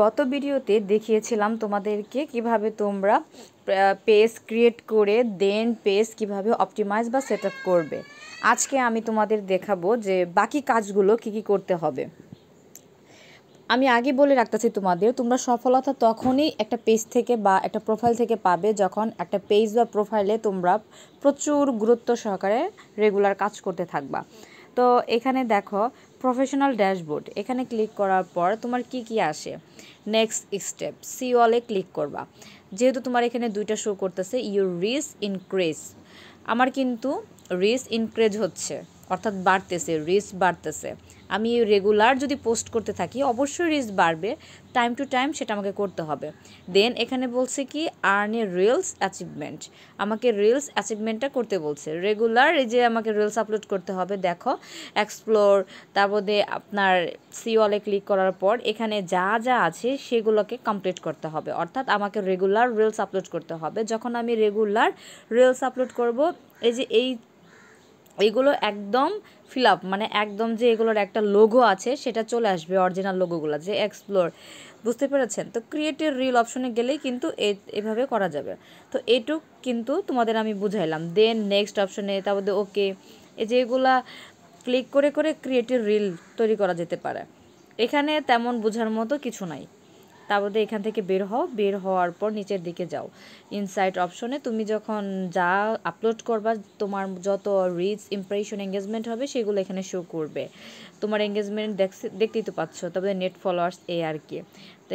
গত ভিডিওতে দেখিয়েছিলাম তোমাদেরকে কিভাবে তোমরা পেজ ক্রিয়েট করে দেন পেজ কিভাবে অপটিমাইজ বা সেট আপ করবে। আজকে আমি তোমাদের দেখাবো যে বাকি কাজগুলো কি করতে হবে। আমি আগে বলে রাখতেছি তোমাদের, তোমরা সফলতা তখনই একটা পেজ থেকে বা একটা প্রোফাইল থেকে পাবে যখন একটা পেজ বা প্রোফাইলে তোমরা প্রচুর গুরুত্ব সহকারে রেগুলার কাজ করতে থাকবা। তো এখানে দেখো প্রফেশনাল ড্যাশবোর্ড, এখানে ক্লিক করার পর তোমার কি আসে, নেক্সট স্টেপ সি অলে ক্লিক করবা। যেহেতু তোমার এখানে দুইটা শো করতেছে ইউর রিচ ইনক্রিজ, আমার কিন্তু রিচ ইনক্রিজ হচ্ছে, অর্থাৎ বাড়তেছে, রিচ বাড়তেছে। আমি রেগুলার যদি পোস্ট করতে থাকি অবশ্যই রিচ বাড়বে, টাইম টু টাইম সেটা আমাকে করতে হবে। দেন এখানে বলছে কি আর্ন এ রিলস অ্যাচিভমেন্ট, আমাকে রিলস অ্যাচিভমেন্টটা করতে বলছে। রেগুলার এই যে আমাকে রিলস আপলোড করতে হবে, দেখো এক্সপ্লোর, তারপরে আপনার সি অলে ক্লিক করার পর এখানে যা যা আছে সেগুলোকে কমপ্লিট করতে হবে, অর্থাৎ আমাকে রেগুলার রিলস আপলোড করতে হবে। যখন আমি রেগুলার রিলস আপলোড করব, এই যে এইগুলো একদম ফিল আপ, মানে একদম যে এগুলোর একটা লোগো আছে সেটা চলে আসবে, অরিজিনাল লোগোগুলো যে এক্সপ্লোর, বুঝতে পেরেছেন? তো ক্রিয়েটিভ রিল অপশনে গেলেই কিন্তু এভাবে করা যাবে। তো এইটুক কিন্তু তোমাদের আমি বুঝাইলাম। দেন নেক্সট অপশনে, তারপরে ওকে, এই যে এগুলা ক্লিক করে করে ক্রিয়েটিভ রিল তৈরি করা যেতে পারে। এখানে তেমন বোঝার মতো কিছু নাই। তারপরে এখান থেকে বের হওয়ার পর নিচের দিকে যাও, ইনসাইট অপশনে তুমি যখন যা আপলোড করবা তোমার যত রিচ ইমপ্রেশন এঙ্গেজমেন্ট হবে সেগুলো এখানে শো করবে। তোমার এঙ্গেজমেন্ট দেখতেই তো পাচ্ছ, তারপরে নেট ফলোয়ার্স এই আর কি। তো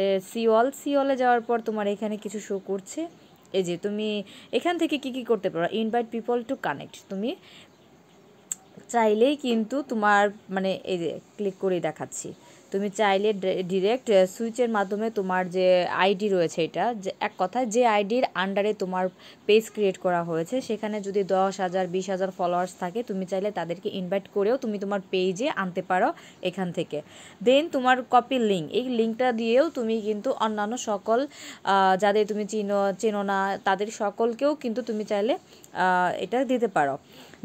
সিওলে যাওয়ার পর তোমার এখানে কিছু শো করছে। এই যে তুমি এখান থেকে কি করতে পারো, ইনভাইট পিপল টু কানেক্ট, তুমি চাইলেই কিন্তু তোমার মানে এই যে ক্লিক করেই দেখাচ্ছি, তুমি চাইলে ডিরেক্ট সুইচের মাধ্যমে তোমার যে আইডি রয়েছে, এটা যে এক কথায় যে আইডির আন্ডারে তোমার পেজ ক্রিয়েট করা হয়েছে সেখানে যদি 10,000 20,000 ফলোয়ার্স থাকে, তুমি চাইলে তাদেরকে ইনভাইট করেও তুমি তোমার পেজে আনতে পারো এখান থেকে। দেন তোমার কপি লিঙ্ক, এই লিঙ্কটা দিয়েও তুমি কিন্তু অন্যান্য সকল যাদের তুমি চেনো না তাদের সকলকেও কিন্তু তুমি চাইলে এটা দিতে পারো।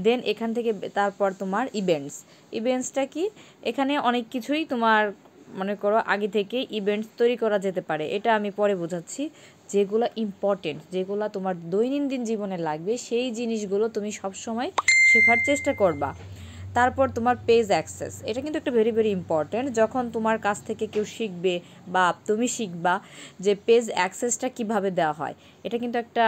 দেন এখান থেকে তারপর তোমার ইভেন্টসটা কি, এখানে অনেক কিছুই তোমার মনে করো আগে থেকে ইভেন্টস তৈরি করা যেতে পারে, এটা আমি পরে বোঝাচ্ছি। যেগুলো ইম্পর্টেন্ট, যেগুলো তোমার দৈনন্দিন জীবনে লাগবে সেই জিনিসগুলো তুমি সবসময় শেখার চেষ্টা করবা। তারপর তোমার পেজ অ্যাক্সেস, এটা কিন্তু একটা ভেরি ভেরি ইম্পর্ট্যান্ট। যখন তোমার কাছ থেকে কেউ শিখবে বা তুমি শিখবা যে পেজ অ্যাক্সেসটা কিভাবে দেওয়া হয়, এটা কিন্তু একটা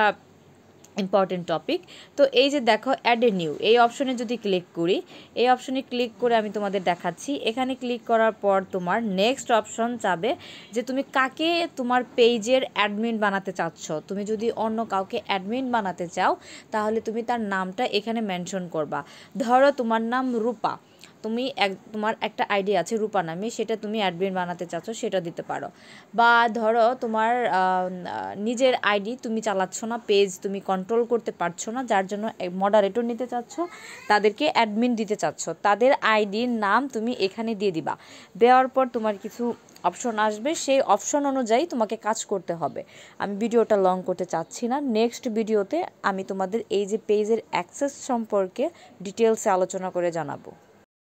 ইম্পর্টেন্ট টপিক। তো এই যে দেখো অ্যাড এ নিউ, এই অপশনে যদি ক্লিক করি, এই অপশনে ক্লিক করে আমি তোমাদের দেখাচ্ছি। এখানে ক্লিক করার পর তোমার নেক্সট অপশন চাবে যে তুমি কাকে তোমার পেজের অ্যাডমিন বানাতে চাচ্ছ। তুমি যদি অন্য কাউকে অ্যাডমিন বানাতে চাও তাহলে তুমি তার নামটা এখানে মেনশন করবা। ধরো তোমার নাম রূপা, তুমি তোমার একটা আইডি আছে রূপা নামে, সেটা তুমি অ্যাডমিন বানাতে চাচ্ছ, সেটা দিতে পারো। বা ধরো তোমার নিজের আইডি তুমি চালাচ্ছ না, পেজ তুমি কন্ট্রোল করতে পারছো না, যার জন্য মডারেটর নিতে চাচ্ছ, তাদেরকে অ্যাডমিন দিতে চাচ্ছ, তাদের আইডির নাম তুমি এখানে দিয়ে দিবা। দেওয়ার পর তোমার কিছু অপশন আসবে, সেই অপশন অনুযায়ী তোমাকে কাজ করতে হবে। আমি ভিডিওটা লং করতে চাচ্ছি না, নেক্সট ভিডিওতে আমি তোমাদের এই যে পেজের অ্যাক্সেস সম্পর্কে ডিটেলসে আলোচনা করে জানাবো।